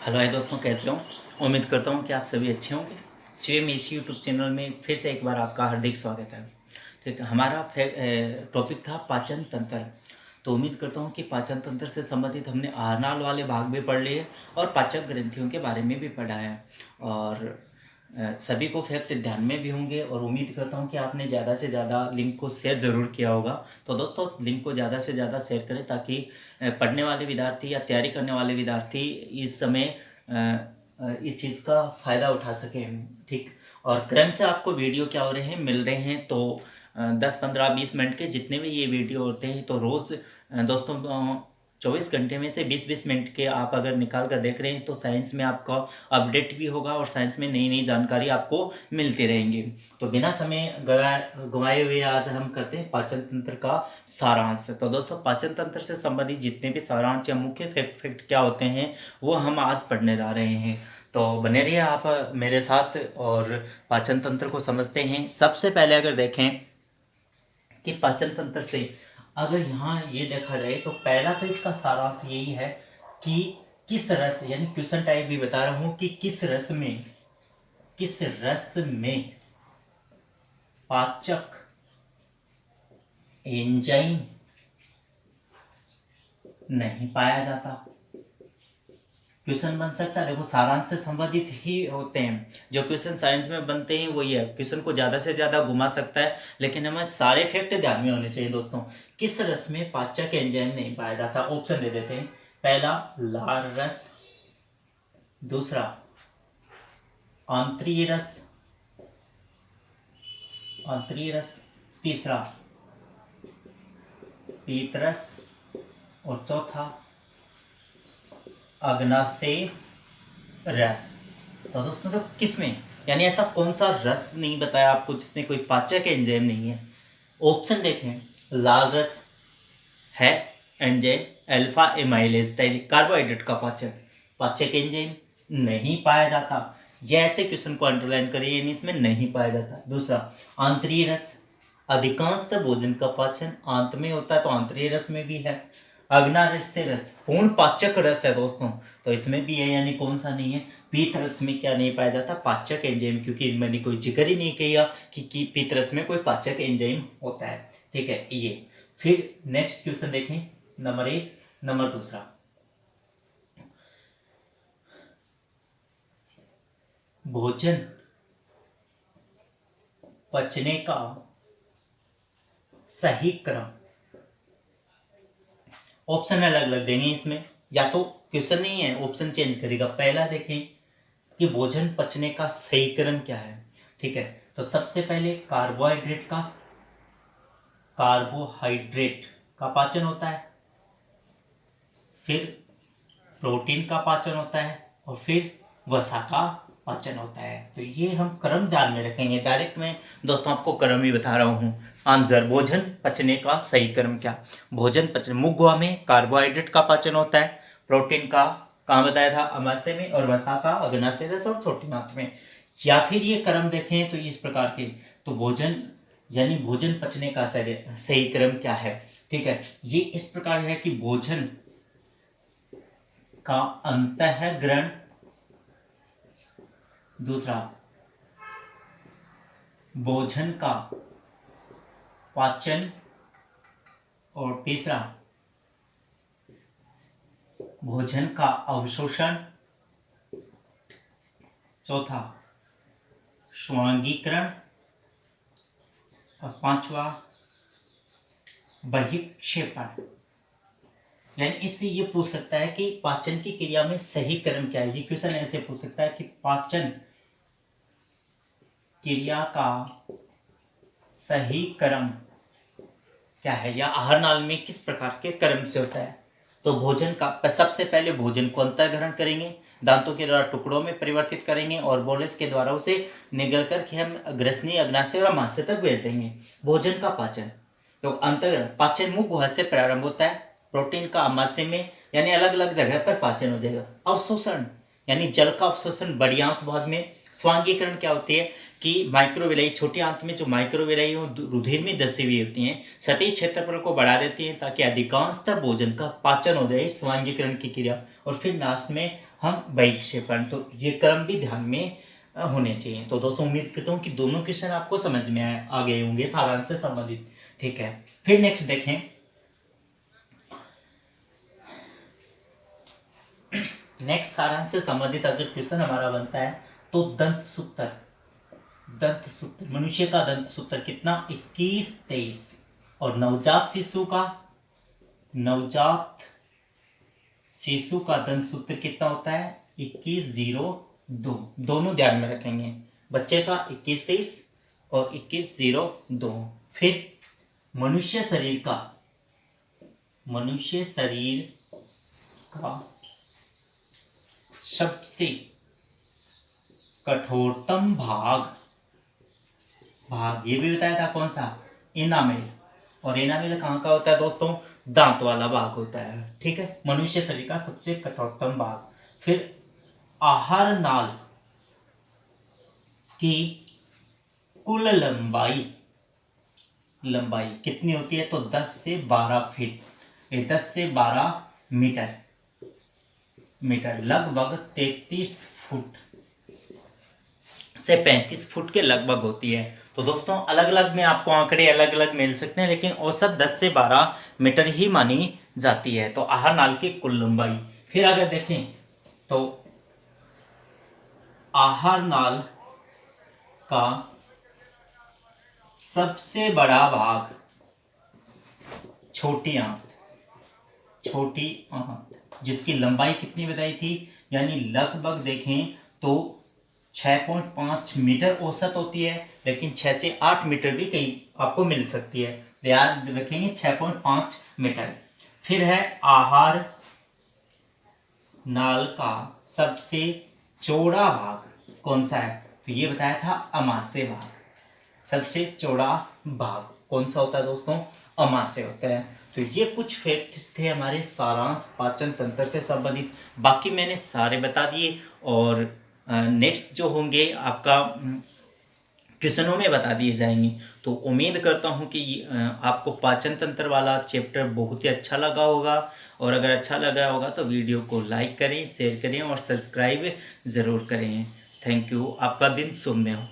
Hello है दोस्तों, कैसे हो? उम्मीद करता हूँ कि आप सभी अच्छे होंगे। सीएम इस यूट्यूब चैनल में फिर से एक बार आपका हार्दिक स्वागत है। ठीक है, हमारा टॉपिक था पाचन तंत्र। तो उम्मीद करता हूँ कि पाचन तंत्र से संबंधित हमने आहारनाल वाले भाग भी पढ़ लिए और पाचक ग्रंथियों के बारे में भी पढ़ा है। और सभी को फैक्ट ध्यान में भी होंगे और उम्मीद करता हूँ कि आपने ज़्यादा से ज़्यादा लिंक को शेयर ज़रूर किया होगा। तो दोस्तों, लिंक को ज़्यादा से ज़्यादा शेयर करें ताकि पढ़ने वाले विद्यार्थी या तैयारी करने वाले विद्यार्थी इस समय इस चीज़ का फ़ायदा उठा सकें। ठीक। और क्रम से आपको वीडियो क्या हो रहे हैं, मिल रहे हैं। तो 10-15-20 मिनट के जितने भी ये वीडियो होते हैं, तो रोज़ दोस्तों 24 घंटे में से 20-20 मिनट के आप अगर निकाल कर देख रहे हैं तो साइंस में आपका अपडेट भी होगा और साइंस में नई नई जानकारी आपको मिलती रहेंगी। तो बिना समय गवाए हुए आज हम करते हैं पाचन तंत्र का सारांश। तो दोस्तों, पाचन तंत्र से संबंधित जितने भी सारांश या मुख्य फैक्ट क्या होते हैं वो हम आज पढ़ने जा रहे हैं। तो बने रहिए आप मेरे साथ और पाचन तंत्र को समझते हैं। सबसे पहले अगर देखें कि पाचन तंत्र से अगर यहाँ ये देखा जाए तो पहला तो इसका सारांश यही है कि किस रस, यानी क्वेश्चन टाइप भी बता रहा हूं कि किस रस में पाचक एंजाइम नहीं पाया जाता। क्वेश्चन बन सकता है। देखो, सारांश से संबंधित ही होते हैं जो क्वेश्चन साइंस में बनते हैं, वही है। क्वेश्चन को ज्यादा से ज्यादा घुमा सकता है, लेकिन हमें सारे फैक्ट ध्यान में होने चाहिए दोस्तों। किस रस में पाचक एंजाइम नहीं पाया जाता? ऑप्शन दे देते हैं। पहला लार रस, दूसरा आंतरीय रस, तीसरा पीत रस और चौथा अग्नाशय रस। तो दोस्तों, तो किसमें, यानी ऐसा कौन सा रस नहीं बताया आपको जिसमें कोई पाचक एंजाइम नहीं है? ऑप्शन देखें। लाल रस है एंजाइम अल्फा एमाइलेज कार्बोहाइड्रेट का पाचक एंजाइम नहीं पाया जाता। यह ऐसे क्वेश्चन को अंडरलाइन करिए, यानी इसमें नहीं पाया जाता। दूसरा आंतरीय रस, अधिकांशतः भोजन का पाचन आंत में होता है, तो आंतरीय रस में भी है। अग्नाशय रस पूर्ण पाचक रस है दोस्तों, तो इसमें भी है, यानी कौन सा नहीं है? पीत रस में क्या नहीं पाया जाता? पाचक एंजाइम, क्योंकि मैंने कोई जिक्र ही नहीं किया कि पीत रस में कोई पाचक एंजाइम होता है। ठीक है, ये। फिर नेक्स्ट क्वेश्चन देखें, नंबर 1, नंबर दूसरा। भोजन पचने का सही क्रम। ऑप्शन अलग अलग देंगे इसमें, या तो क्वेश्चन नहीं है, ऑप्शन चेंज करेगा। पहला देखें कि भोजन पचने का सही क्रम क्या है। ठीक है, तो सबसे पहले कार्बोहाइड्रेट का पाचन होता है, फिर प्रोटीन का पाचन होता है और फिर वसा का पाचन होता है। तो ये हम क्रम ध्यान में रखेंगे। डायरेक्ट मैं दोस्तों आपको क्रम ही बता रहा हूँ। आंसर, भोजन पचने का सही क्रम क्या? भोजन पचने मुखगुहा में कार्बोहाइड्रेट का पाचन होता है, प्रोटीन का कहाँ बताया था? अमाशय में, और वसा का अग्नाशय रस और छोटी आंत में। या फिर ये क्रम देखें तो इस प्रकार के, तो भोजन पचने का सही क्रम क्या है? ठीक है, ये इस प्रकार है कि भोजन का अंतःग्रहण, दूसरा भोजन का पाचन, और तीसरा भोजन का अवशोषण, चौथा स्वांगीकरण, और पांचवा बहिक्षेपण। यानी इससे ये पूछ सकता है कि पाचन की क्रिया में सही क्रम क्या है। ये क्वेश्चन ऐसे पूछ सकता है कि पाचन क्रिया का सही क्रम क्या है, या आहार नाल में किस प्रकार के क्रम से होता है। तो भोजन का सबसे पहले भोजन को अंतःग्रहण करेंगे, दांतों के द्वारा टुकड़ों में परिवर्तित करेंगे और बोलस के द्वारा उसे निगल करके हम ग्रसनी, अग्नाशय और अमाशय तक भेज देंगे। भोजन का पाचन, तो अंतःग्रहण पाचन मुख गुहा से प्रारंभ होता है, प्रोटीन का अमाशय में, यानी अलग अलग जगह पर पाचन हो जाएगा। अवशोषण, यानी जल का अवशोषण बड़ी आंत भाग में। स्वांगीकरण क्या होती है कि माइक्रोविलाई, छोटी आंत में जो माइक्रोविलाई रुधिर में धसी हुई होती हैं, सटीक क्षेत्रफल को बढ़ा देती हैं ताकि अधिकांशतः भोजन का पाचन हो जाए, स्वांगीकरण की क्रिया। और फिर लास्ट में हम बाइक से पढ़ें। तो ये क्रम भी ध्यान में होने चाहिए। तो दोस्तों उम्मीद करता हूँ कि दोनों क्वेश्चन आपको समझ में आ गए होंगे सारांश से संबंधित। ठीक है, फिर नेक्स्ट देखें। नेक्स्ट सारांश से संबंधित अगर क्वेश्चन हमारा बनता है तो दंत सूत्र। दंत सूत्र, मनुष्य का दंत सूत्र कितना? 21, 23। और नवजात शिशु का दंत सूत्र कितना होता है? 21, 0, 2। दोनों ध्यान में रखेंगे, बच्चे का 21, 23 और 21, 0, 2। फिर मनुष्य शरीर का सबसे कठोरतम भाग ये भी बताया था कौन सा? इनामेल। और इनामेल कहाँ का होता है दोस्तों? दांत वाला भाग होता है। ठीक है, मनुष्य शरीर का सबसे कठोरतम भाग। फिर आहार नाल की कुल लंबाई कितनी होती है? तो 10 से 12 फीट, 10 से 12 मीटर, लगभग 33 फुट से 35 फुट के लगभग होती है। तो दोस्तों अलग अलग में आपको आंकड़े अलग अलग मिल सकते हैं, लेकिन औसत 10 से 12 मीटर ही मानी जाती है। तो आहार नाल की कुल लंबाई। फिर अगर देखें तो आहार नाल का सबसे बड़ा भाग छोटी आंत, जिसकी लंबाई कितनी बताई थी? यानी लगभग देखें तो 6.5 मीटर औसत होती है, लेकिन 6 से 8 मीटर भी कहीं आपको मिल सकती है। याद रखेंगे 6.5 मीटर। फिर है आहार नाल का सबसे चौड़ा भाग कौन सा है? तो ये बताया था अमाशय भाग। सबसे चौड़ा भाग कौन सा होता है दोस्तों? अमाशय होता है। तो ये कुछ फैक्ट्स थे हमारे सारांश पाचन तंत्र से संबंधित। बाकी मैंने सारे बता दिए, और नेक्स्ट जो होंगे आपका क्वेश्चनों में बता दिए जाएंगे। तो उम्मीद करता हूँ कि आपको पाचन तंत्र वाला चैप्टर बहुत ही अच्छा लगा होगा। और अगर अच्छा लगा होगा तो वीडियो को लाइक करें, शेयर करें और सब्सक्राइब ज़रूर करें। Thank you. आपका दिन शुभ में हो।